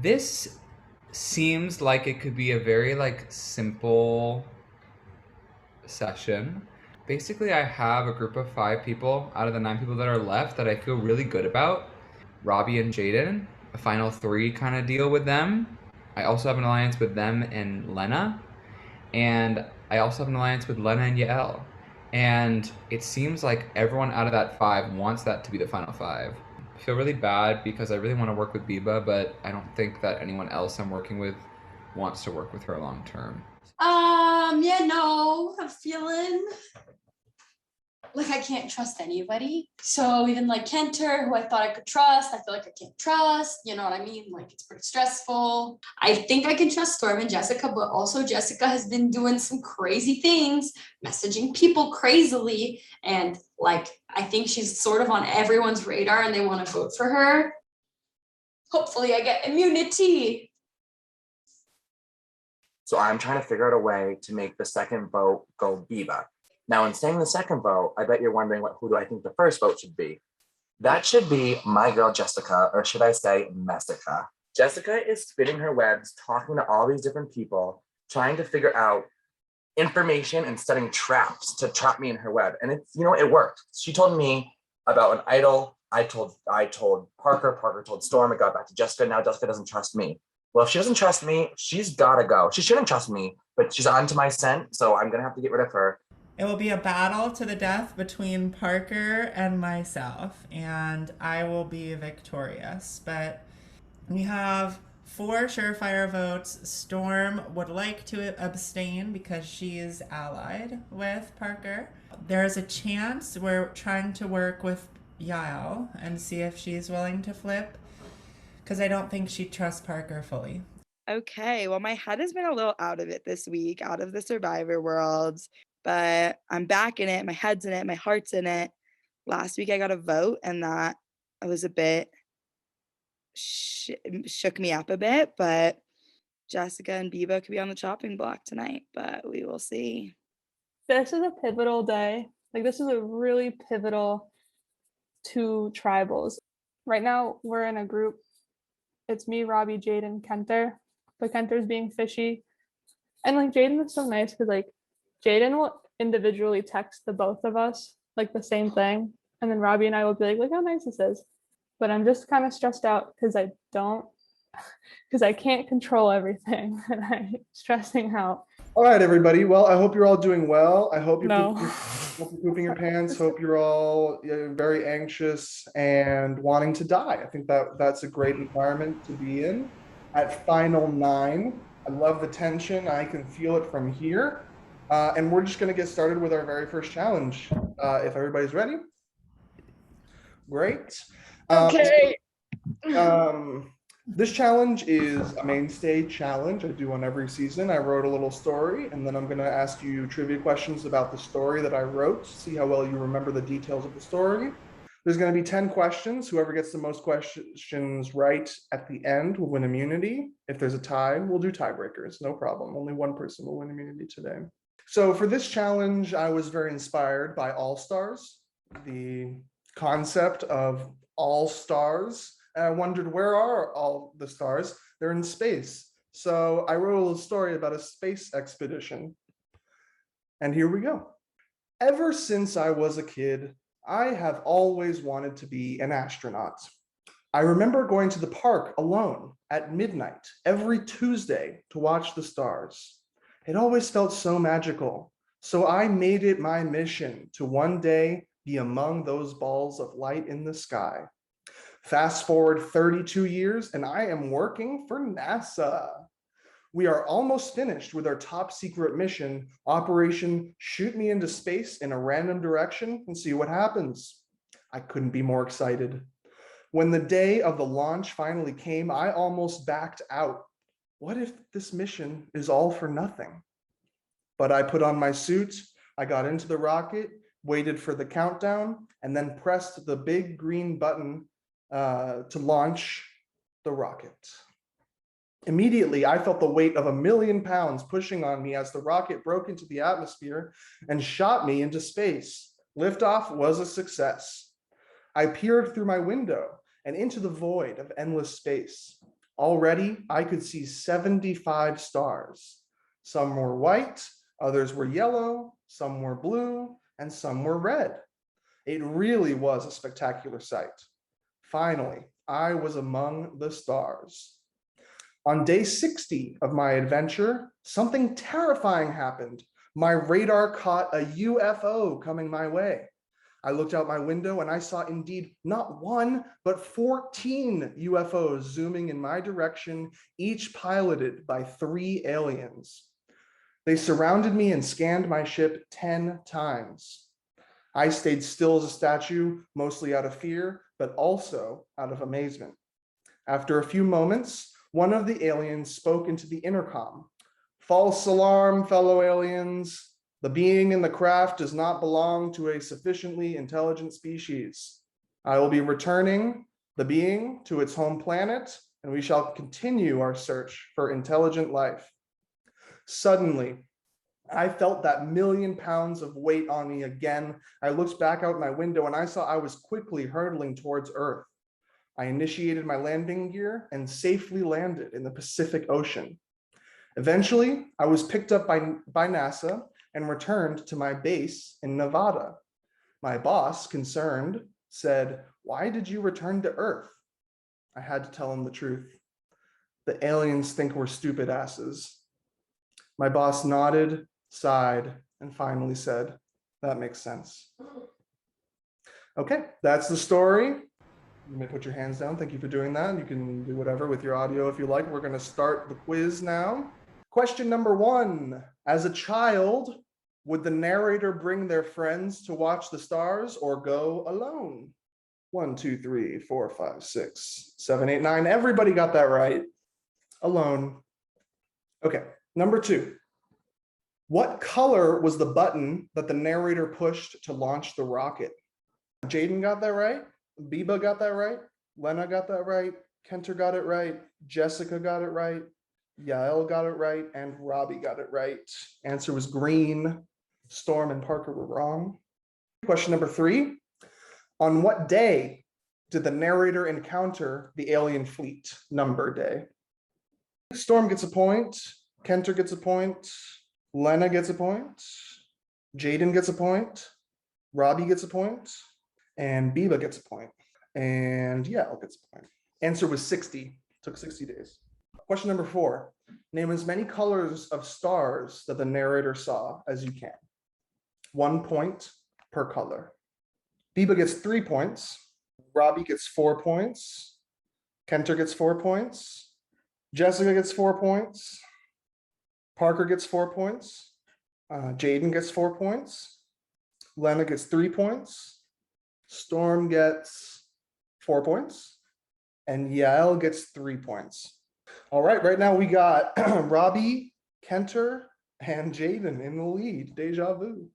This seems like it could be a very like simple session. Basically, I have a group of 5 people out of the 9 people that are left that I feel really good about. Robbie and Jaden, a final 3 kind of deal with them. I also have an alliance with them and Lena. And I also have an alliance with Lena and Yael. And it seems like everyone out of that 5 wants that to be the final 5. I feel really bad because I really want to work with Biba, but I don't think that anyone else I'm working with wants to work with her long term. Yeah, no, I'm feeling like I can't trust anybody. So even like Kenter, who I thought I could trust, I feel like I can't trust. You know what I mean? Like it's pretty stressful. I think I can trust Storm and Jessica, but also Jessica has been doing some crazy things, messaging people crazily. And like, I think she's sort of on everyone's radar and they want to vote for her. Hopefully I get immunity. So I'm trying to figure out a way to make the second vote go Biba. Now, in saying the second vote, I bet you're wondering who do I think the first vote should be? That should be my girl Jessica, or should I say Messica. Jessica is spinning her webs, talking to all these different people, trying to figure out information and setting traps to trap me in her web. And it's, it worked. She told me about an idol. I told Parker. Parker told Storm. It got back to Jessica. Now Jessica doesn't trust me. Well, if she doesn't trust me, she's gotta go. She shouldn't trust me, but she's onto my scent, so I'm gonna have to get rid of her. It will be a battle to the death between Parker and myself, and I will be victorious. But we have 4 surefire votes. Storm would like to abstain because she is allied with Parker. There's a chance we're trying to work with Yael and see if she's willing to flip, because I don't think she trusts Parker fully. Okay, well, my head has been a little out of it this week, out of the Survivor world, but I'm back in it. My head's in it. My heart's in it. Last week I got a vote, and that was a bit shook me up a bit, but Jessica and Biba could be on the chopping block tonight, but we will see. This is a pivotal day. Like, this is a really pivotal 2 tribals. Right now, we're in a group. It's me, Robbie, Jaden, Kenter. But Kenter's being fishy. And like Jaden is so nice because like Jaden will individually text the both of us like the same thing. And then Robbie and I will be like, look how nice this is. But I'm just kind of stressed out because I can't control everything and I'm stressing out. All right, everybody. Well, I hope you're all doing well. I hope you're pooping your pants. Hope you're all very anxious and wanting to die. I think that's a great environment to be in. At final 9, I love the tension. I can feel it from here. And we're just going to get started with our very first challenge. If everybody's ready. Great. Okay. This challenge is a mainstay challenge I do on every season. I wrote a little story, and then I'm going to ask you trivia questions about the story that I wrote, see how well you remember the details of the story. There's going to be 10 questions. Whoever gets the most questions right at the end will win immunity. If there's a tie, we'll do tiebreakers. No problem. Only one person will win immunity today. So for this challenge, I was very inspired by All Stars, the concept of all stars. And I wondered, where are all the stars? They're in space. So I wrote a little story about a space expedition. And here we go. Ever since I was a kid, I have always wanted to be an astronaut. I remember going to the park alone at midnight every Tuesday to watch the stars. It always felt so magical. So I made it my mission to one day be among those balls of light in the sky. Fast forward 32 years, and I am working for NASA. We are almost finished with our top secret mission, Operation Shoot Me into Space in a Random Direction and see what happens. I couldn't be more excited. When the day of the launch finally came, I almost backed out. What if this mission is all for nothing? But I put on my suit, I got into the rocket, waited for the countdown, and then pressed the big green button to launch the rocket. Immediately, I felt the weight of 1,000,000 pounds pushing on me as the rocket broke into the atmosphere and shot me into space. Liftoff was a success. I peered through my window and into the void of endless space. Already, I could see 75 stars. Some were white, others were yellow, some were blue, and some were red. It really was a spectacular sight. Finally, I was among the stars. On day 60 of my adventure, something terrifying happened. My radar caught a UFO coming my way. I looked out my window and I saw indeed not one, but 14 UFOs zooming in my direction, each piloted by 3 aliens. They surrounded me and scanned my ship 10 times. I stayed still as a statue, mostly out of fear, but also out of amazement. After a few moments, one of the aliens spoke into the intercom. False alarm, fellow aliens. The being in the craft does not belong to a sufficiently intelligent species. I will be returning the being to its home planet, and we shall continue our search for intelligent life. Suddenly, I felt that 1,000,000 pounds of weight on me again. I looked back out my window and I saw I was quickly hurtling towards Earth. I initiated my landing gear and safely landed in the Pacific Ocean. Eventually, I was picked up by NASA and returned to my base in Nevada. My boss, concerned, said, "Why did you return to Earth?" I had to tell him the truth. The aliens think we're stupid asses. My boss nodded, sighed, and finally said, "That makes sense." Okay, that's the story. You may put your hands down. Thank you for doing that. You can do whatever with your audio if you like. We're going to start the quiz now. Question number 1. As a child, would the narrator bring their friends to watch the stars or go alone? 1, 2, 3, 4, 5, 6, 7, 8, 9. Everybody got that right. Alone. Okay, number 2. What color was the button that the narrator pushed to launch the rocket? Jaden got that right. Biba got that right. Lena got that right. Kenter got it right. Jessica got it right. Yael got it right. And Robbie got it right. Answer was green. Storm and Parker were wrong. Question number 3. On what day did the narrator encounter the alien fleet? Number day. Storm gets a point. Kenter gets a point. Lena gets a point. Jaden gets a point. Robbie gets a point. And Biba gets a point. And Yael gets a point. Answer was 60. Took 60 days. Question number 4. Name as many colors of stars that the narrator saw as you can. 1 point per color. Biba gets 3 points. Robbie gets 4 points. Kenter gets 4 points. Jessica gets 4 points. Parker gets 4 points. Jaden gets 4 points. Lena gets 3 points. Storm gets 4 points. And Yael gets 3 points. All right now we got Robbie, Kenter, and Jaden in the lead. Deja vu.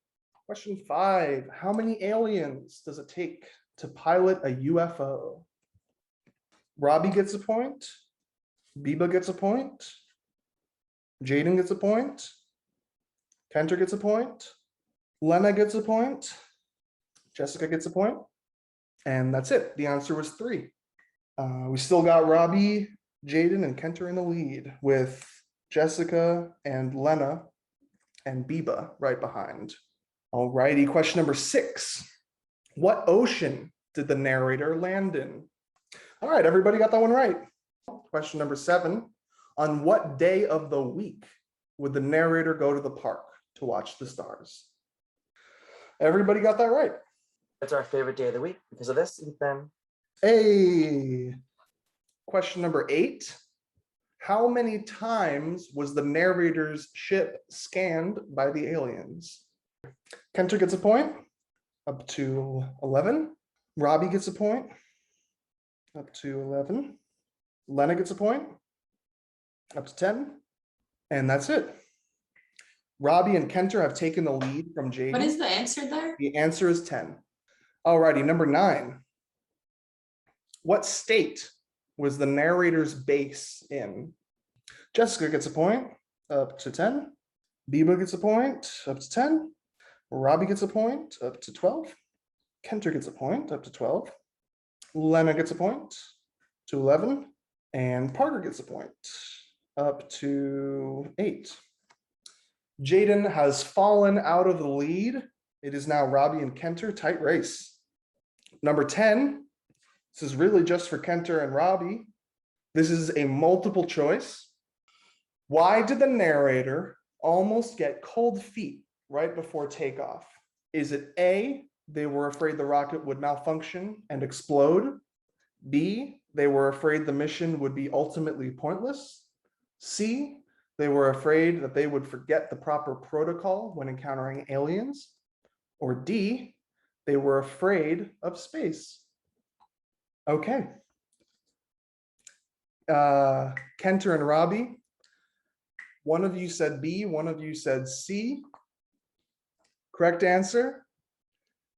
Question 5. How many aliens does it take to pilot a UFO? Robbie gets a point. Biba gets a point. Jaden gets a point. Kenter gets a point. Lena gets a point. Jessica gets a point. And that's it. The answer was 3. We still got Robbie, Jaden, and Kenter in the lead with Jessica and Lena and Biba right behind. All righty, question number 6. What ocean did the narrator land in? All right, everybody got that one right. Question number 7. On what day of the week would the narrator go to the park to watch the stars? Everybody got that right. It's our favorite day of the week because of this, Ethan. Hey. Question number 8. How many times was the narrator's ship scanned by the aliens? Kenter gets a point, up to 11. Robbie gets a point, up to 11. Lena gets a point, up to 10. And that's it. Robbie and Kenter have taken the lead from Jaden. What is the answer there? The answer is 10. Alrighty, number 9. What state was the narrator's base in? Jessica gets a point, up to 10. Biba gets a point, up to 10. Robbie gets a point, up to 12. Kenter gets a point, up to 12. Lena gets a point, to 11. And Parker gets a point, up to 8. Jaden has fallen out of the lead. It is now Robbie and Kenter, tight race. Number 10, this is really just for Kenter and Robbie. This is a multiple choice. Why did the narrator almost get cold feet right before takeoff? Is it A, they were afraid the rocket would malfunction and explode? B, they were afraid the mission would be ultimately pointless? C, they were afraid that they would forget the proper protocol when encountering aliens? Or D, they were afraid of space? Okay. Kenter and Robbie, one of you said B, one of you said C. Correct answer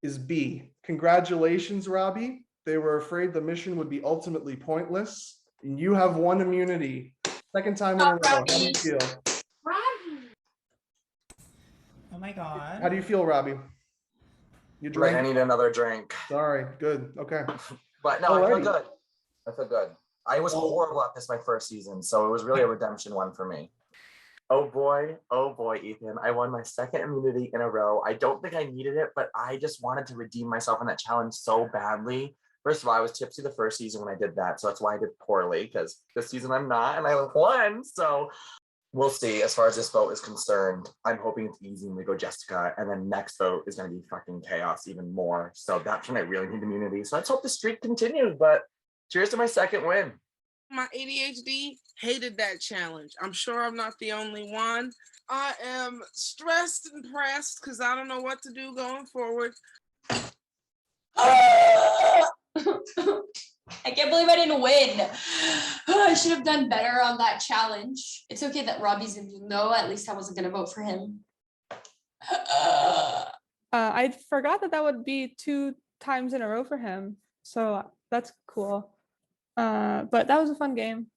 is B. Congratulations, Robbie. They were afraid the mission would be ultimately pointless. And you have won immunity. Second time in a row. How do you feel? Oh my God. How do you feel, Robbie? You Right, drink? I need another drink. Sorry, good. Okay. But no, I feel Alrighty. good. I feel good. I was horrible at this my first season, so it was really a redemption one for me. Oh boy, Ethan. I won my second immunity in a row. I don't think I needed it, but I just wanted to redeem myself in that challenge so badly. First of all, I was tipsy the first season when I did that, so that's why I did poorly, because this season I'm not, and I won. So we'll see. As far as this vote is concerned, I'm hoping it's easy and we go Jessica, and then next vote is going to be fucking chaos even more. So that's when I really need immunity. So let's hope the streak continues, but cheers to my second win. My ADHD hated that challenge. I'm sure I'm not the only one. I am stressed and pressed because I don't know what to do going forward. I can't believe I didn't win. I should have done better on that challenge. It's okay that Robbie's in though. At least I wasn't gonna vote for him. I forgot that would be 2 times in a row for him. So that's cool. But that was a fun game.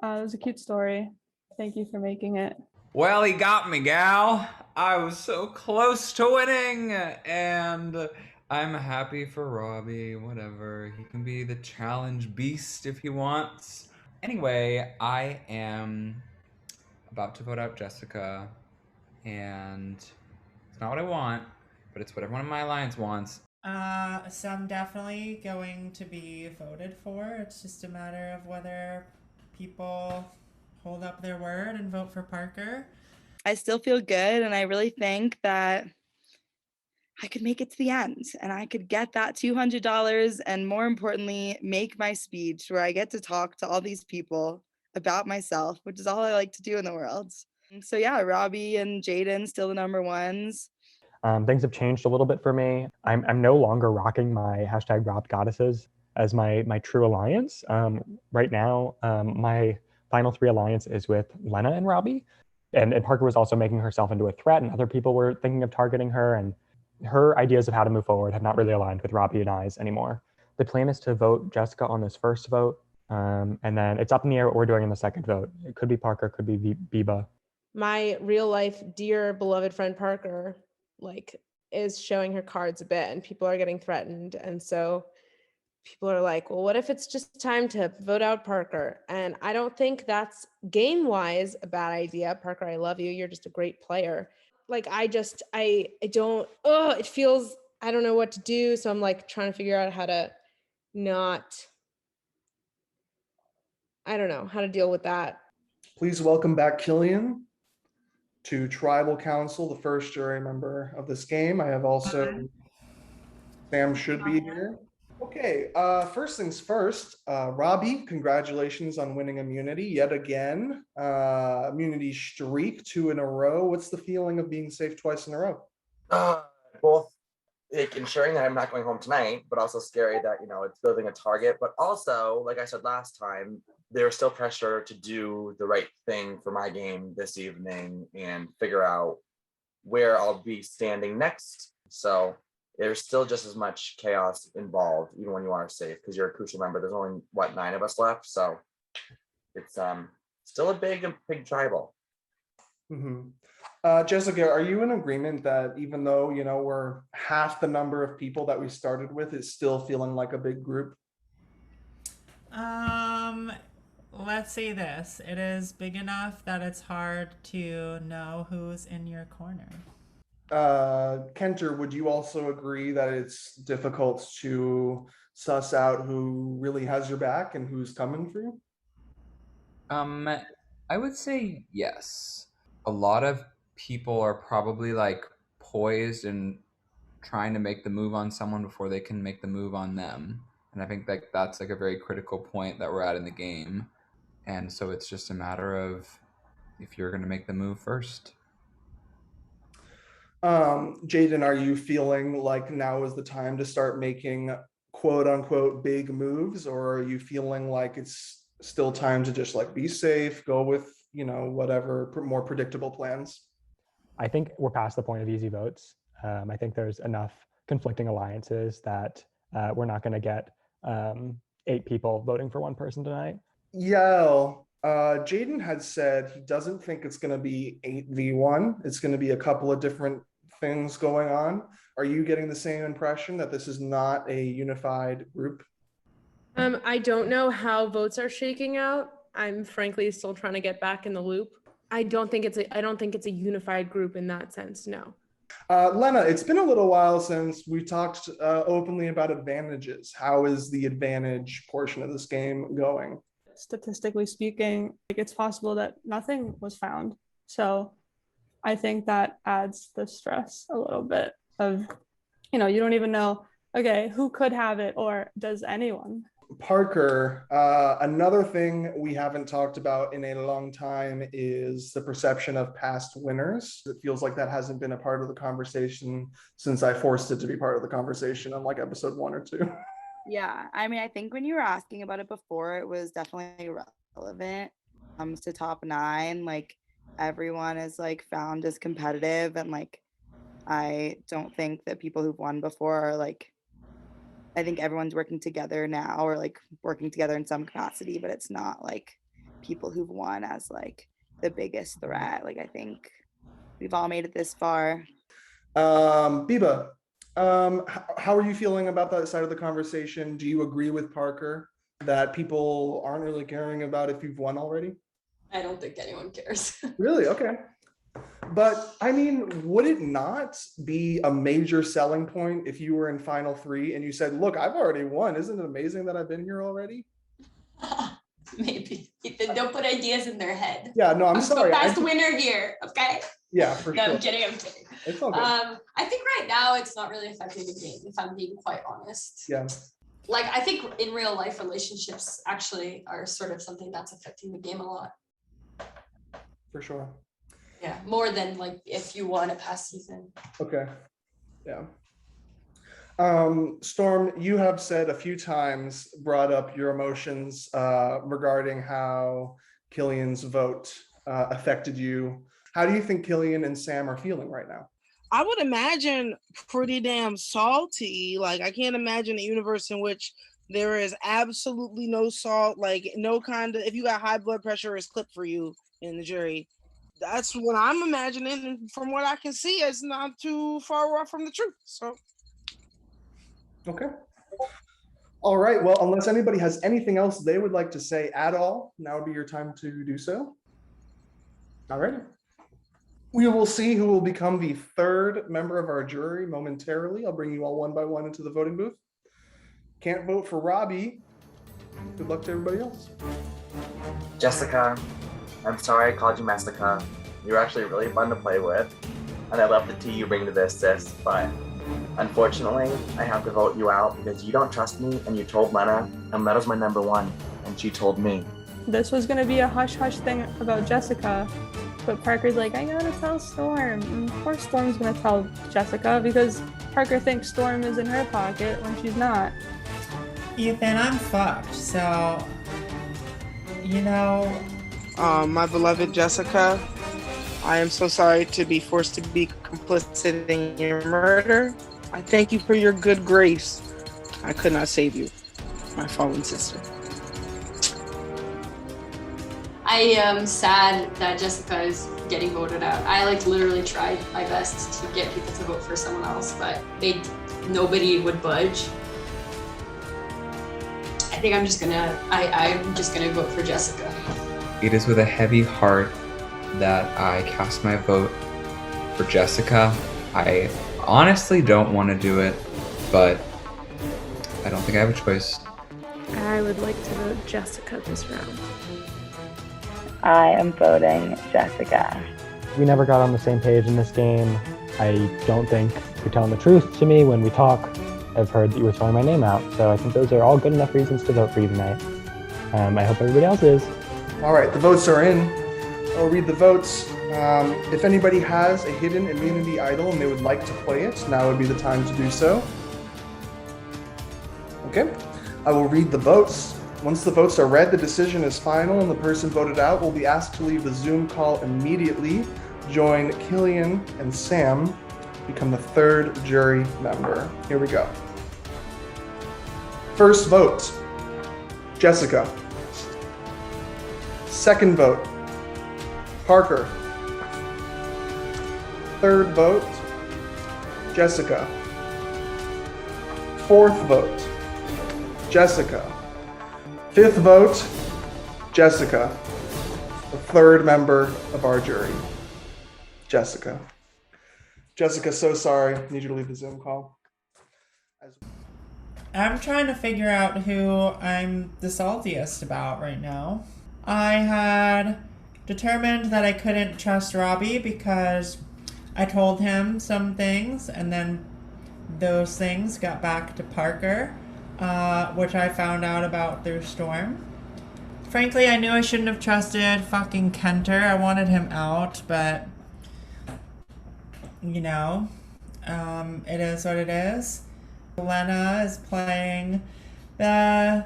It was a cute story. Thank you for making it. Well, he got me, gal. I was so close to winning, and I'm happy for Robbie. Whatever. He can be the challenge beast if he wants. Anyway, I am about to vote out Jessica, and it's not what I want, but it's what everyone in my alliance wants. So I'm definitely going to be voted for. It's just a matter of whether people hold up their word and vote for Parker. I still feel good, and I really think that I could make it to the end and I could get that $200 and, more importantly, make my speech where I get to talk to all these people about myself, which is all I like to do in the world. And so yeah, Robbie and Jaden still the number ones. Things have changed a little bit for me. I'm no longer rocking my hashtag Robbed Goddesses as my true alliance. Right now, my final 3 alliance is with Lena and Robbie. And Parker was also making herself into a threat, and other people were thinking of targeting her. And her ideas of how to move forward have not really aligned with Robbie and I's anymore. The plan is to vote Jessica on this first vote. And then it's up in the air what we're doing in the second vote. It could be Parker, could be Biba. My real life, dear beloved friend Parker, is showing her cards a bit, and people are getting threatened. And so people are like, well, what if it's just time to vote out Parker? And I don't think that's game wise a bad idea. Parker, I love you. You're just a great player. I don't, it feels, I don't know what to do. So I'm trying to figure out how to I don't know how to deal with that. Please welcome back Killian to Tribal Council, the first jury member of this game. I have also, Sam should be here. Okay, first things first, Robbie, congratulations on winning immunity yet again. Immunity streak 2 in a row. What's the feeling of being safe twice in a row? Both ensuring that I'm not going home tonight, but also scary that, it's building a target. But also, like I said last time, there's still pressure to do the right thing for my game this evening and figure out where I'll be standing next. So there's still just as much chaos involved, even when you are safe, because you're a crucial member. There's only 9 of us left, so it's still a big tribal. Mm-hmm. Jessica, are you in agreement that even though we're half the number of people that we started with, it's still feeling like a big group? let's say this. It is big enough that it's hard to know who's in your corner. Kenter, would you also agree that it's difficult to suss out who really has your back and who's coming for you? I would say yes. A lot of people are probably like poised and trying to make the move on someone before they can make the move on them. And I think like that's like a very critical point that we're at in the game. And so it's just a matter of if you're going to make the move first. Jaden, are you feeling like now is the time to start making quote unquote big moves, or are you feeling like it's still time to just like be safe, go with, whatever more predictable plans? I think we're past the point of easy votes. I think there's enough conflicting alliances that we're not going to get 8 people voting for one person tonight. Yeah, Jaden had said he doesn't think it's going to be 8v1. It's going to be a couple of different things going on. Are you getting the same impression that this is not a unified group? I don't know how votes are shaking out. I'm frankly still trying to get back in the loop. I don't think it's a unified group in that sense. No. Lena, it's been a little while since we talked openly about advantages. How is the advantage portion of this game going? Statistically speaking, it's possible that nothing was found. So I think that adds the stress a little bit of, you don't even know, okay, who could have it or does anyone? Parker, another thing we haven't talked about in a long time is the perception of past winners. It feels like that hasn't been a part of the conversation since I forced it to be part of the conversation on like episode 1 or 2. Yeah, I mean, I think when you were asking about it before, it was definitely relevant. To top 9, like everyone is like found as competitive, and like I don't think that people who've won before are like, I think everyone's working together now, or like working together in some capacity, but it's not like people who've won as like the biggest threat. Like I think we've all made it this far. Biba, how are you feeling about that side of the conversation? Do you agree with Parker that people aren't really caring about if you've won already? I don't think anyone cares. Really? Okay. But I mean, would it not be a major selling point if you were in Final 3 and you said, look, I've already won. Isn't it amazing that I've been here already? Maybe. Don't put ideas in their head. Yeah, no, I'm sorry. Past winner here, okay? Yeah, for No, sure. I'm kidding. It's all good. I think right now it's not really affecting the game, if I'm being quite honest. Yeah. Like, I think in real life, relationships actually are sort of something that's affecting the game a lot. For sure. Yeah, more than like if you won a past season. Okay. Yeah. Storm, you have said a few times, brought up your emotions regarding how Killian's vote affected you. How do you think Killian and Sam are feeling right now? I would imagine pretty damn salty. Like, I can't imagine a universe in which there is absolutely no salt, like no kind of, if you got high blood pressure, it's clipped for you in the jury. That's what I'm imagining, and from what I can see, it's not too far off from the truth. So, okay. All right. Well, unless anybody has anything else they would like to say at all, now would be your time to do so. All right. We will see who will become the 3rd member of our jury momentarily. I'll bring you all one by one into the voting booth. Can't vote for Robbie. Good luck to everybody else. Jessica, I'm sorry I called you Messica. You're actually really fun to play with. And I love the tea you bring to this, sis. But unfortunately, I have to vote you out because you don't trust me and you told Lena, and Lena's my number 1. And she told me. This was going to be a hush-hush thing about Jessica. But Parker's like, I gotta tell Storm. And of course Storm's gonna tell Jessica because Parker thinks Storm is in her pocket when she's not. Ethan, I'm fucked. So, my beloved Jessica, I am so sorry to be forced to be complicit in your murder. I thank you for your good grace. I could not save you, my fallen sister. I am sad that Jessica is getting voted out. I literally tried my best to get people to vote for someone else, but nobody would budge. I think I'm just gonna vote for Jessica. It is with a heavy heart that I cast my vote for Jessica. I honestly don't want to do it, but I don't think I have a choice. I would like to vote Jessica this round. I am voting Jessica. We never got on the same page in this game. I don't think you're telling the truth to me when we talk. I've heard that you were throwing my name out, so I think those are all good enough reasons to vote for you tonight. I hope everybody else is. All right, the votes are in. I'll read the votes. If anybody has a hidden immunity idol and they would like to play it, now would be the time to do so. Okay, I will read the votes. Once the votes are read, the decision is final and the person voted out will be asked to leave the Zoom call immediately, join Killian and Sam, become the third jury member. Here we go. First vote, Jessica. Second vote, Parker. Third vote, Jessica. Fourth vote, Jessica. Fifth vote, Jessica. The third member of our jury, Jessica. Jessica, so sorry. I need you to leave the Zoom call. I'm trying to figure out who I'm the saltiest about right now. I had determined that I couldn't trust Robbie because I told him some things and then those things got back to Parker, which I found out about through Storm. Frankly, I knew I shouldn't have trusted fucking Kenter. I wanted him out, but you know, it is what it is. Lena is playing the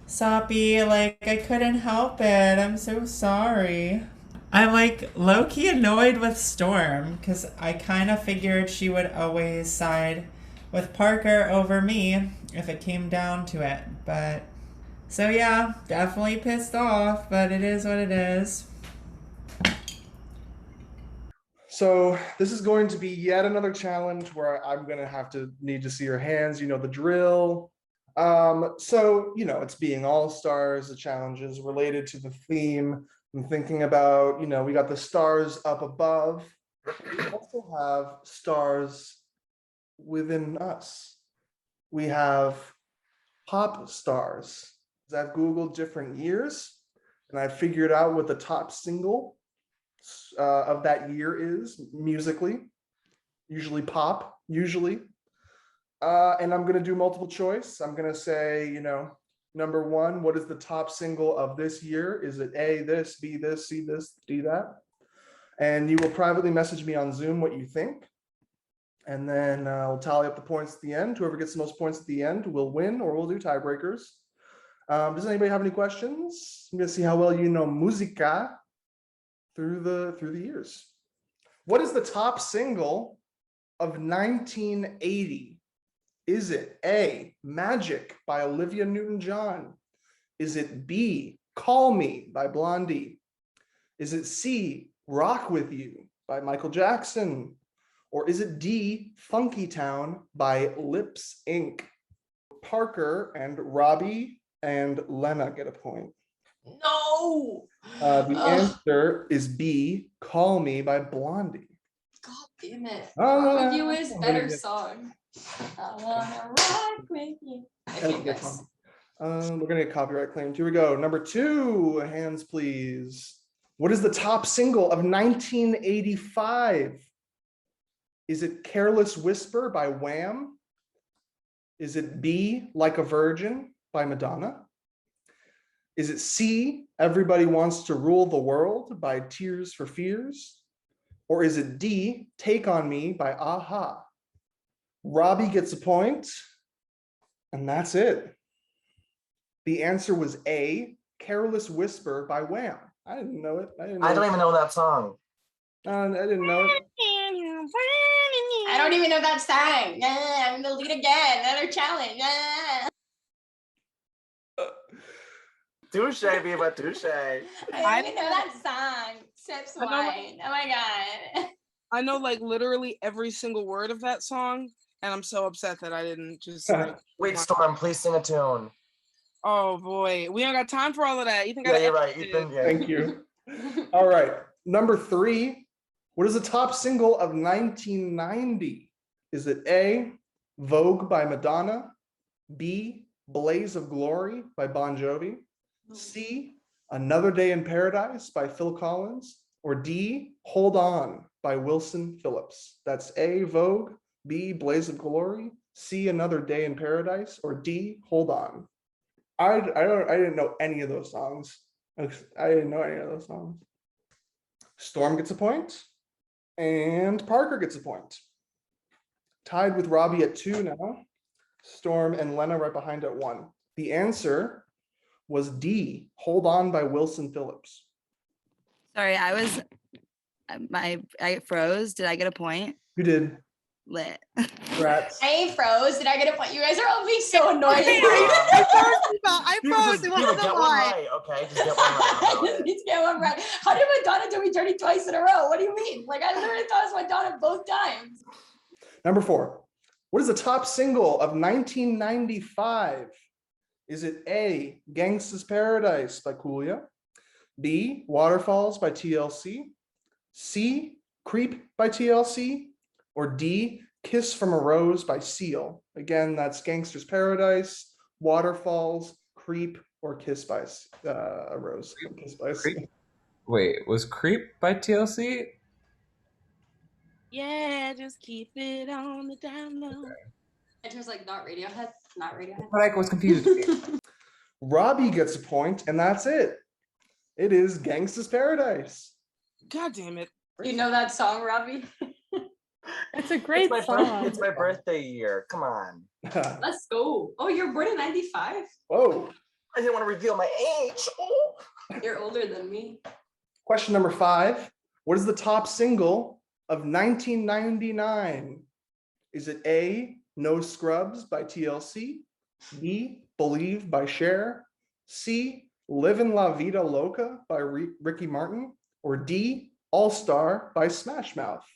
soppy, like, I couldn't help it. I'm so sorry. I'm like low-key annoyed with Storm because I kind of figured she would always side with Parker over me if it came down to it. But so yeah, definitely pissed off, but it is what it is. So this is going to be yet another challenge where I'm going to need to see your hands. You know the drill. So, you know, it's being all-stars. The challenge is related to the theme. I'm thinking about, you know, we got the stars up above. We also have stars within us. We have pop stars. I've Googled different years and I figured out what the top single of that year is musically, usually pop, usually. And I'm going to do multiple choice. I'm going to say, you know, number one, what is the top single of this year? Is it A, this, B, this, C, this, D, that? And you will privately message me on Zoom what you think. And then I'll tally up the points at the end. Whoever gets the most points at the end will win, or we'll do tiebreakers. Does anybody have any questions? I'm going to see how well you know musica through the years. What is the top single of 1980? Is it A, Magic by Olivia Newton-John? Is it B, Call Me by Blondie? Is it C, Rock With You by Michael Jackson? Or is it D, Funky Town by Lips Inc? Parker and Robbie and Lena get a point. No. The answer is B, Call Me by Blondie. God damn it. Oh, Rock With You is better song. I wanna rock with you. Okay, guys. We're gonna get copyright claimed. Here we go. Number two, hands please. What is the top single of 1985? Is it Careless Whisper by Wham? Is it B, Like a Virgin by Madonna? Is it C, Everybody Wants to Rule the World by Tears for Fears? Or is it D, Take on Me by Aha? Robbie gets a point, and that's it. The answer was A, Careless Whisper by Wham. I didn't know it. I don't even know that song. I didn't know it. I don't even know that song. I'm gonna lead again. Another challenge. Touche, Viva, touche. I don't even know that song. Sips wine. Oh my god. I know like literally every single word of that song, and I'm so upset that I didn't just like. Wait, Storm, please sing a tune. Oh boy, we don't got time for all of that. Ethan got Yeah, to you're right, Ethan. Yeah. Thank you. All right. Number 3. What is the top single of 1990? Is it A, Vogue by Madonna, B, Blaze of Glory by Bon Jovi, C, Another Day in Paradise by Phil Collins, or D, Hold On by Wilson Phillips? That's A, Vogue, B, Blaze of Glory, C, Another Day in Paradise, or D, Hold On. I didn't know any of those songs. I didn't know any of those songs. Storm gets a point, and Parker gets a point. Tied with Robbie at 2 now. Storm and Lena right behind at 1. The answer was D, Hold On by Wilson Phillips. Sorry, I froze. Did I get a point? You did. Lit. Congrats. I froze. Did I get a point? You guys are all being so annoying. I froze. It People wasn't get a one lie. right, okay? Just get one right. Just need to get one right. How did Madonna do me dirty twice in a row? What do you mean? Like, I literally thought it was Madonna both times. Number 4. What is the top single of 1995? Is it A, Gangsta's Paradise by Coolio, B, Waterfalls by TLC, C, Creep by TLC, or D, Kiss from a Rose by Seal? Again, that's Gangsta's Paradise, Waterfalls, Creep, or Kiss by a Rose. Kiss by Seal. Wait, was Creep by TLC? Yeah, just keep it on the down low. It was like not Radiohead, not Radiohead. But I was confused. Robbie gets a point, and that's it. It is Gangsta's Paradise. God damn it. You know that song, Robbie? It's a great song. It's my birthday year. Come on. Let's go. Oh, you're born in 95? Whoa. I didn't want to reveal my age. Oh. You're older than me. Question number 5. What is the top single of 1999? Is it A, No Scrubs by TLC, B, Believe by Cher, C, Livin' La Vida Loca by Ricky Martin, or D, All Star by Smash Mouth?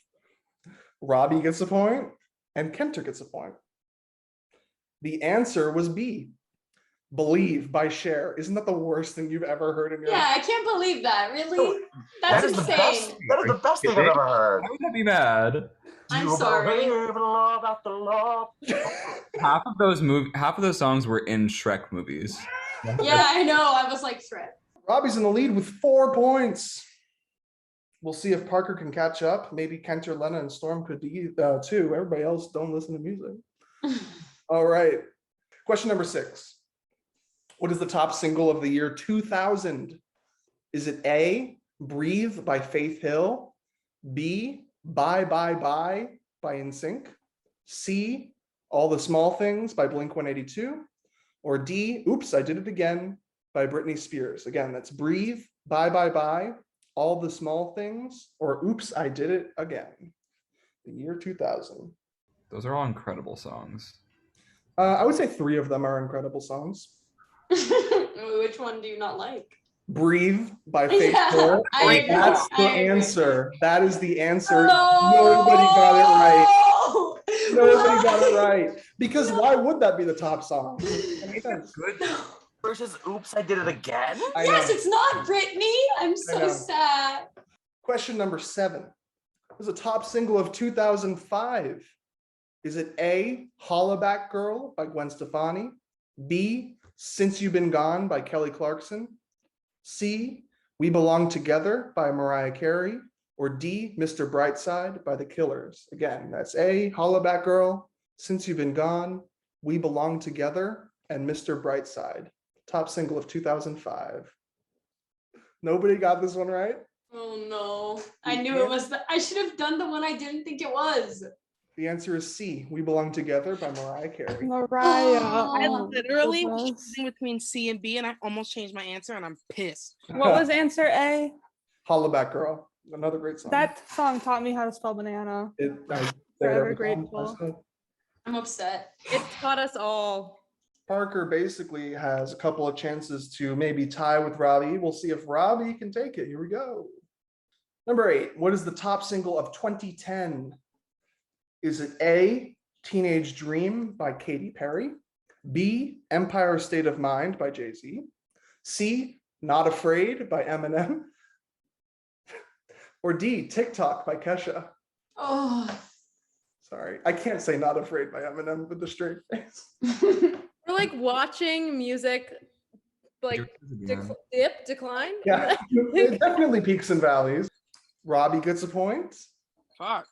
Robbie gets a point, and Kenter gets a point. The answer was B, Believe by Cher. Isn't that the worst thing you've ever heard in your life? Yeah, I can't believe that. Really? No, That's that is insane. the best. That is the best thing I've ever heard. Why would that be bad? I'm You sorry. believe in love after love. Half of those songs were in Shrek movies. Yeah, I know. I was like, threat. Robbie's in the lead with 4 points. We'll see if Parker can catch up. Maybe Kenter, Lena, and Storm could be too. Everybody else don't listen to music. All right. Question number 6. What is the top single of the year 2000? Is it A, Breathe by Faith Hill, B, Bye Bye Bye by NSYNC, C, All the Small Things by Blink-182, or D, Oops, I Did It Again by Britney Spears? Again, that's Breathe, Bye Bye Bye, All the Small Things, or Oops, I Did It Again. The year 2000. Those are all incredible songs. I would say 3 of them are incredible songs. Which one do you not like? Breathe by Faith Yeah, Hill. I agree. That's the I agree. answer. That is the answer. No! Nobody got it right. Nobody Why? got it right. Because why would that be the top song? It makes sense. Versus Oops, I Did It Again? I Yes, know. it's not Britney. I'm I so know. sad. Question number 7. It was a top single of 2005. Is it A, Hollaback Girl by Gwen Stefani, B, Since You've Been Gone by Kelly Clarkson, C, We Belong Together by Mariah Carey, or D, Mr. Brightside by The Killers? Again, that's A, Hollaback Girl, Since You've Been Gone, We Belong Together, and Mr. Brightside. Top single of 2005. Nobody got this one right? Oh no. I knew it was I should have done the one I didn't think it was. The answer is C, We Belong Together by Mariah Carey. Mariah. I Oh, literally was goodness. choosing between C and B, and I almost changed my answer, and I'm pissed. What was answer A? Hollaback Girl, another great song. That song taught me how to spell banana. I say it Forever every time. grateful. I'm upset. It taught us all. Parker basically has a couple of chances to maybe tie with Robbie. We'll see if Robbie can take it. Here we go. Number 8, what is the top single of 2010? Is it A, Teenage Dream by Katy Perry, B, Empire State of Mind by Jay-Z. C, Not Afraid by Eminem. Or D, TikTok by Kesha. Oh. Sorry, I can't say Not Afraid by Eminem with a straight face. We're like watching music like decline. Yeah, it definitely peaks and valleys. Robbie gets a point. Fuck.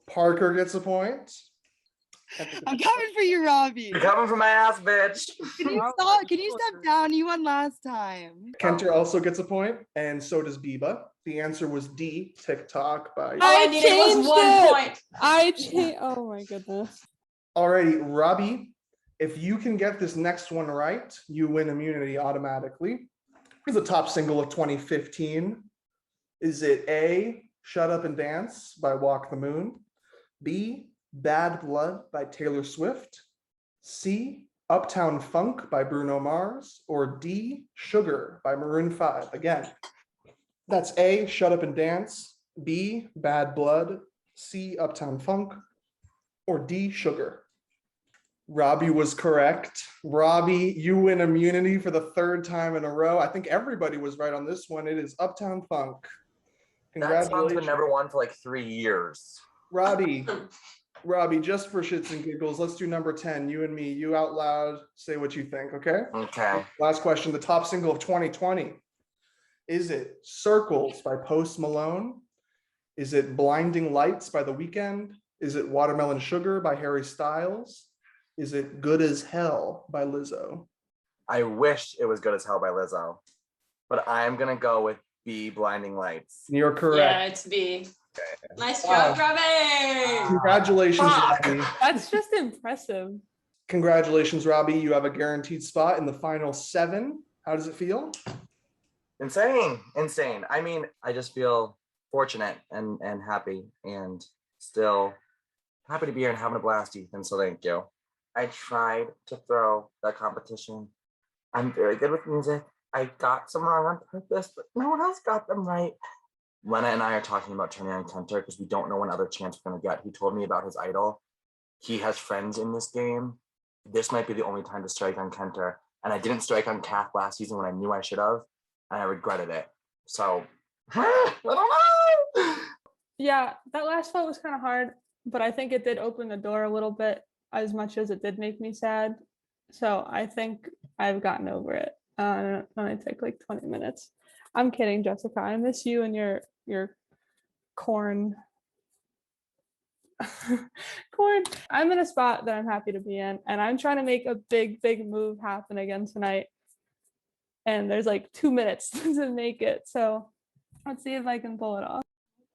Parker gets a point. I'm coming for you, Robbie. You're coming for my ass, bitch. Can you step down? You won last time. Kenter also gets a point, and so does Biba. The answer was D, TikTok by. All I needed was 1 point. Oh my goodness. Alrighty, Robbie, if you can get this next one right, you win immunity automatically. Here's the top single of 2015. Is it A, Shut Up and Dance by Walk the Moon? B, Bad Blood by Taylor Swift? C, Uptown Funk by Bruno Mars? Or D, Sugar by Maroon 5? Again, that's A, Shut Up and Dance, B, Bad Blood, C, Uptown Funk, or D, Sugar. Robbie was correct. Robbie, you win immunity for the 3rd time in a row. I think everybody was right on this one. It is Uptown Funk. That song's Congratulations. been number one for like 3 years. Robbie, just for shits and giggles, let's do number 10. You and me, you out loud, say what you think, okay? Okay. Last question, the top single of 2020. Is it Circles by Post Malone? Is it Blinding Lights by The Weeknd? Is it Watermelon Sugar by Harry Styles? Is it Good as Hell by Lizzo? I wish it was Good as Hell by Lizzo, but I'm gonna go with B, Blinding Lights. You're correct. Yeah, it's B. Nice job, Robbie. Congratulations, Robbie. That's just impressive. Congratulations, Robbie. You have a guaranteed spot in the final 7. How does it feel? Insane. I mean, I just feel fortunate and happy, and still happy to be here and having a blast, Ethan. So thank you. I tried to throw that competition. I'm very good with music. I got some wrong on purpose, but no one else got them right. Lena and I are talking about turning on Kenter because we don't know what other chance we're going to get. He told me about his idol. He has friends in this game. This might be the only time to strike on Kenter. And I didn't strike on Kath last season when I knew I should have, and I regretted it. So, I don't know. Yeah, that last vote was kind of hard, but I think it did open the door a little bit as much as it did make me sad. So I think I've gotten over it. It only took like 20 minutes. I'm kidding, Jessica. I miss you and your corn. Corn. I'm in a spot that I'm happy to be in, and I'm trying to make a big move happen again tonight. And there's like 2 minutes to make it. So let's see if I can pull it off.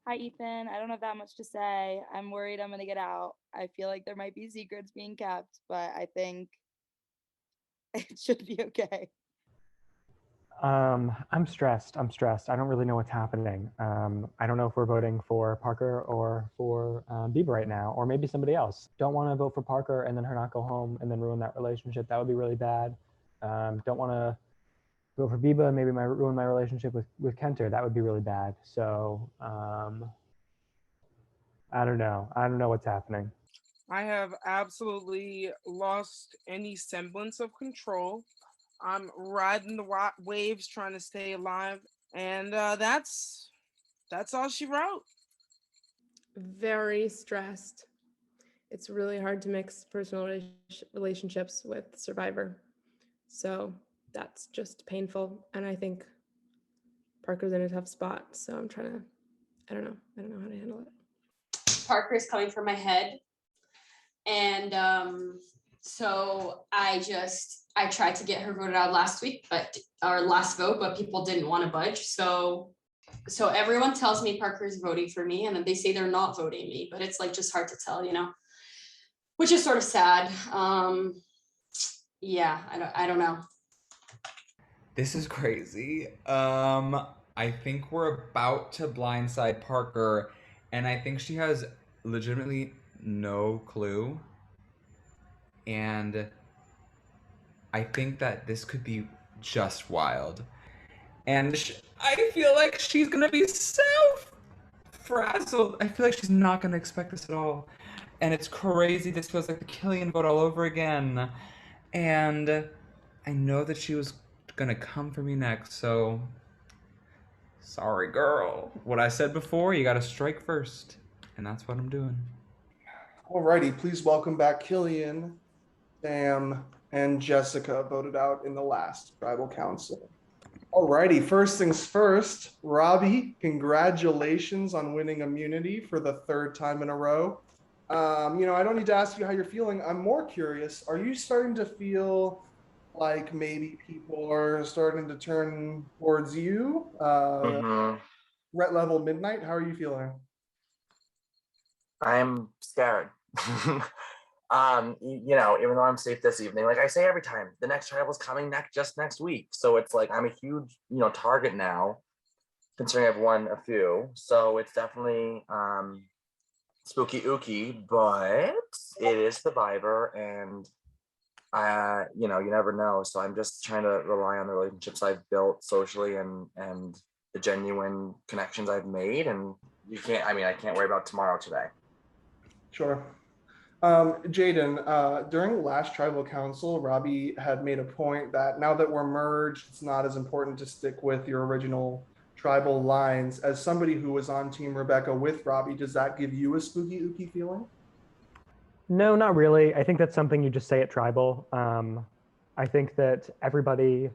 Hi, Ethan. I don't have that much to say. I'm worried I'm going to get out. I feel like there might be secrets being kept, but I think it should be okay. I'm stressed. I don't really know what's happening. I don't know if we're voting for Parker or for Bieber right now, or maybe somebody else. Don't want to vote for Parker and then her not go home and then ruin that relationship. That would be really bad. Don't want to vote for Biba, maybe ruin my relationship with Kenter. That would be really bad. So I don't know. I don't know what's happening. I have absolutely lost any semblance of control. I'm riding the waves, trying to stay alive, and that's all she wrote. Very stressed. It's really hard to mix personal relationships with Survivor. So that's just painful. And I think Parker's in a tough spot. So I'm trying to, I don't know how to handle it. Parker is coming from my head. And so I tried to get her voted out last week, our last vote, but people didn't want to budge. So everyone tells me Parker's voting for me, and then they say they're not voting me, but it's like just hard to tell, which is sort of sad. Yeah, I don't know. This is crazy. I think we're about to blindside Parker, and I think she has legitimately no clue. And I think that this could be just wild. And I feel like she's gonna be so frazzled. I feel like she's not gonna expect this at all. And it's crazy. This feels like the Killian vote all over again. And I know that she was gonna come for me next, so sorry, girl. What I said before, you gotta strike first. And that's what I'm doing. Alrighty, please welcome back Killian, Sam, and Jessica, voted out in the last tribal council. Alrighty, first things first, Robbie, congratulations on winning immunity for the third time in a row. I don't need to ask you how you're feeling. I'm more curious. Are you starting to feel like maybe people are starting to turn towards you? Mhm. Ret level midnight, how are you feeling? I'm scared. Even though I'm safe this evening, like I say every time, the next trial is coming just next week. So it's like I'm a huge, target now, considering I've won a few. So it's definitely spooky ooky, but it is Survivor, and you never know. So I'm just trying to rely on the relationships I've built socially and the genuine connections I've made. And I can't worry about tomorrow today. Sure. Jaden, during the last tribal council, Robbie had made a point that now that we're merged, it's not as important to stick with your original tribal lines. As somebody who was on Team Rebecca with Robbie, does that give you a spooky ooky feeling? No, not really. I think that's something you just say at tribal. I think that everybody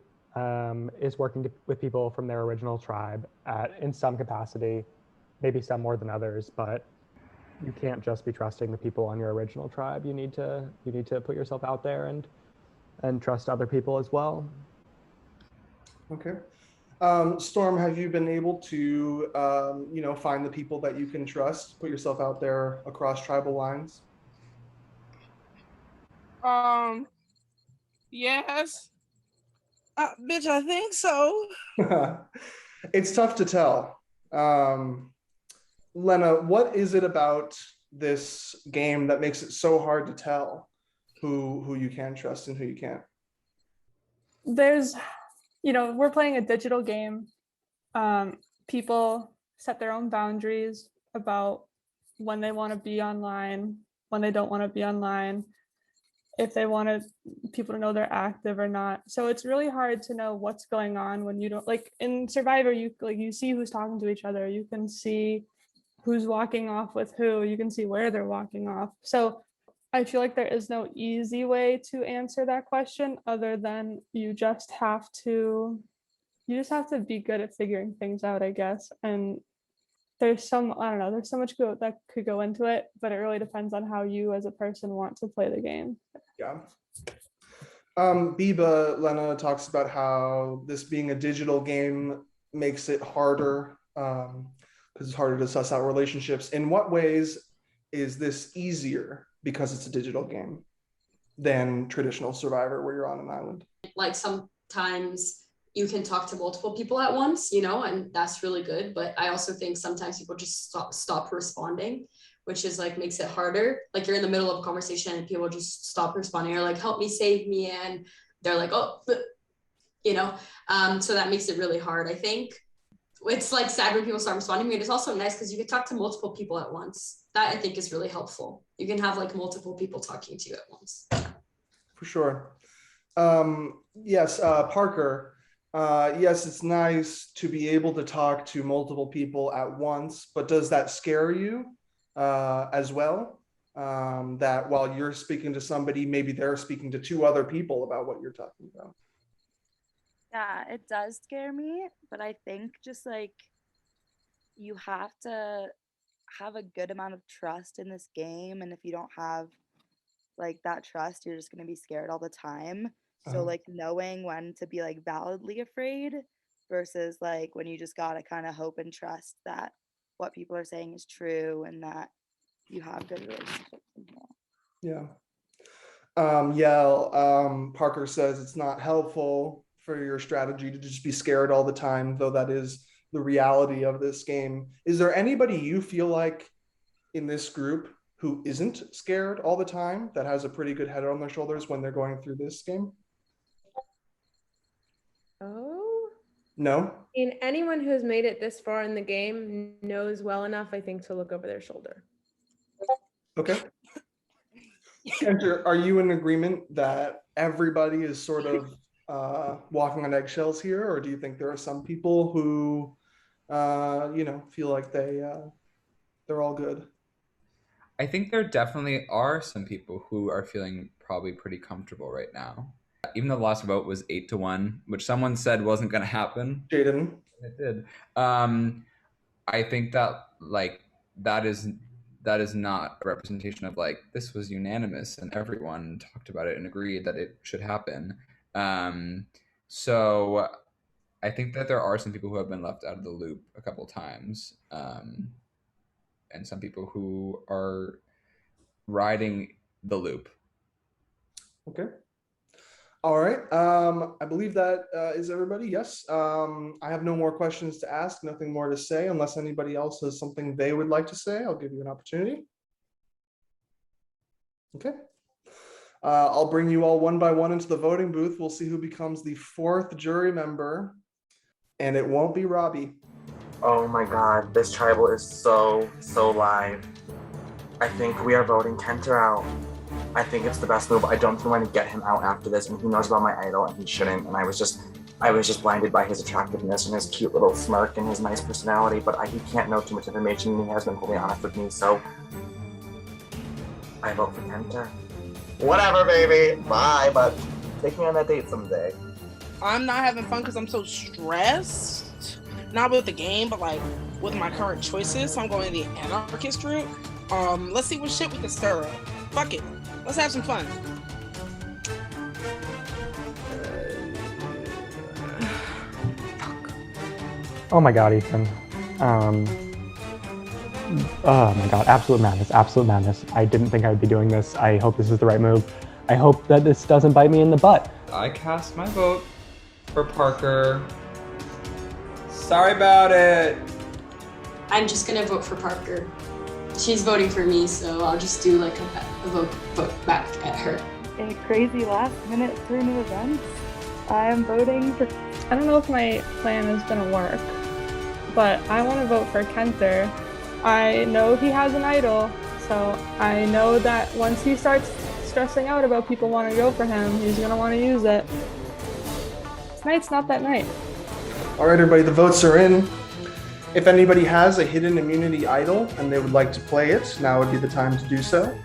is working with people from their original tribe in some capacity, maybe some more than others, but you can't just be trusting the people on your original tribe. You need to put yourself out there and trust other people as well. Okay. Storm, have you been able to, find the people that you can trust, put yourself out there across tribal lines? Yes. Bitch, I think so. It's tough to tell. Lena, what is it about this game that makes it so hard to tell who you can trust and who you can't? There's, we're playing a digital game. People set their own boundaries about when they want to be online, when they don't want to be online, if they want people to know they're active or not. So it's really hard to know what's going on when you don't, like in Survivor, you see who's talking to each other. You can see who's walking off with who. You can see where they're walking off. So I feel like there is no easy way to answer that question other than you just have to be good at figuring things out, I guess. And there's I don't know, there's so much that could go into it, but it really depends on how you as a person want to play the game. Yeah. Biba, Lena talks about how this being a digital game makes it harder because it's harder to suss out relationships. In what ways is this easier because it's a digital game than traditional Survivor where you're on an island? Like sometimes you can talk to multiple people at once, and that's really good. But I also think sometimes people just stop responding, which is like makes it harder. Like you're in the middle of a conversation and people just stop responding or like, help me, save me. And they're like, oh, so that makes it really hard. I think it's like sad when people start responding to me. It's also nice because you can talk to multiple people at once. That I think is really helpful. You can have like multiple people talking to you at once. For sure. Yes, Parker. Yes, it's nice to be able to talk to multiple people at once, but does that scare you as well? That while you're speaking to somebody, maybe they're speaking to two other people about what you're talking about. Yeah, it does scare me, but I think just like you have to have a good amount of trust in this game, and if you don't have like that trust, you're just going to be scared all the time. So like knowing when to be like validly afraid versus like when you just got to kind of hope and trust that what people are saying is true and that you have good relationships in here. Yeah. Parker says it's not helpful for your strategy to just be scared all the time, though that is the reality of this game. Is there anybody you feel like in this group who isn't scared all the time, that has a pretty good head on their shoulders when they're going through this game? Oh, No? and anyone who's made it this far in the game knows well enough, I think, to look over their shoulder. Okay. Kenter, are you in agreement that everybody is sort of walking on eggshells here, or do you think there are some people who, feel like they're all good? I think there definitely are some people who are feeling probably pretty comfortable right now. Even though the last vote was 8-1, which someone said wasn't going to happen, Jaden, it did. I think that that is that is not a representation of like this was unanimous and everyone talked about it and agreed that it should happen. So I think that there are some people who have been left out of the loop a couple times, and some people who are riding the loop. okay. All right. I believe that is everybody. Yes. I have no more questions to ask, nothing more to say, unless anybody else has something they would like to say. I'll give you an opportunity. Okay. I'll bring you all one by one into the voting booth. We'll see who becomes the fourth jury member, and it won't be Robbie. Oh my god, this tribal is so live. I think we are voting Kenter out. I think it's the best move. I don't think we want to get him out after this, and he knows about my idol, and he shouldn't. And I was just blinded by his attractiveness and his cute little smirk and his nice personality. But he can't know too much information, and he has been fully honest with me. So I vote for Kenter. Whatever, baby. Bye. But take me on that date someday. I'm not having fun because I'm so stressed. Not with the game, but like with my current choices. So I'm going the anarchist route. Let's see what shit we can stir up. Fuck it. Let's have some fun. Oh my god, Ethan. Oh my god, absolute madness, absolute madness. I didn't think I would be doing this. I hope this is the right move. I hope that this doesn't bite me in the butt. I cast my vote for Parker. Sorry about it. I'm just gonna vote for Parker. She's voting for me, so I'll just do like a vote back at her. A crazy last minute turn of events. I am voting for. I don't know if my plan is gonna work, but I want to vote for Kenter. I know he has an idol, so I know that once he starts stressing out about people wanting to go for him, he's gonna want to use it. Tonight's not that night. All right, everybody, the votes are in. If anybody has a hidden immunity idol and they would like to play it, now would be the time to do so.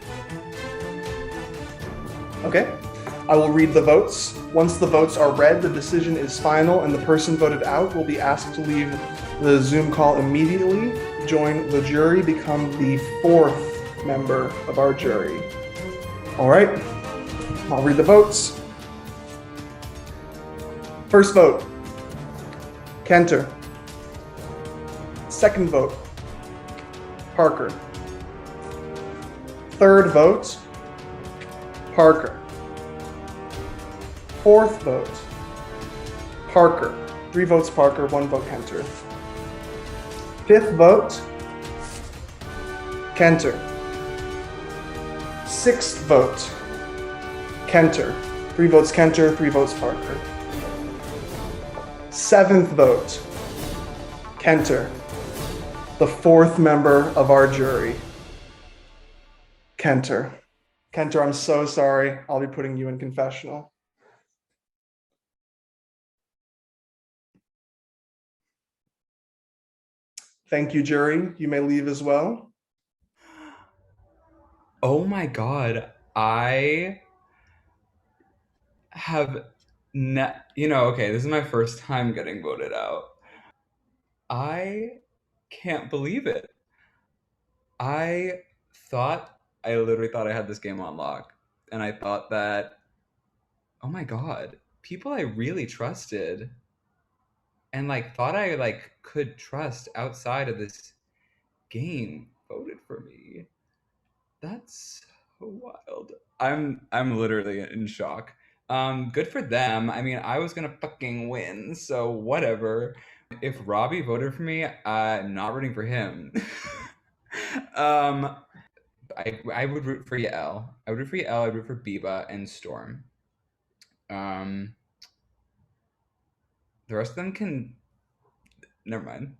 Okay, I will read the votes. Once the votes are read, the decision is final and the person voted out will be asked to leave the Zoom call immediately, join the jury, become the fourth member of our jury. All right, I'll read the votes. First vote, Kenter. Second vote, Parker. Third vote, Parker. Fourth vote, Parker. 3 votes Parker, 1 vote Kenter. Fifth vote, Kenter. Sixth vote, Kenter. 3 votes Kenter, 3 votes Parker. Seventh vote, Kenter. The fourth member of our jury, Kenter. Kenter, I'm so sorry. I'll be putting you in confessional. Thank you, jury. You may leave as well. Oh my god, I have okay, this is my first time getting voted out. I can't believe it. I literally thought I had this game on lock, and I thought that, oh my god, people I really trusted and like thought I like could trust outside of this game voted for me. That's so wild. I'm literally in shock. Good for them. I mean, I was gonna fucking win, so whatever. If Robbie voted for me, I'm not rooting for him. I would root for Yael. I would root for Yael. I'd root for Biba and Storm. The rest of them can. Never mind.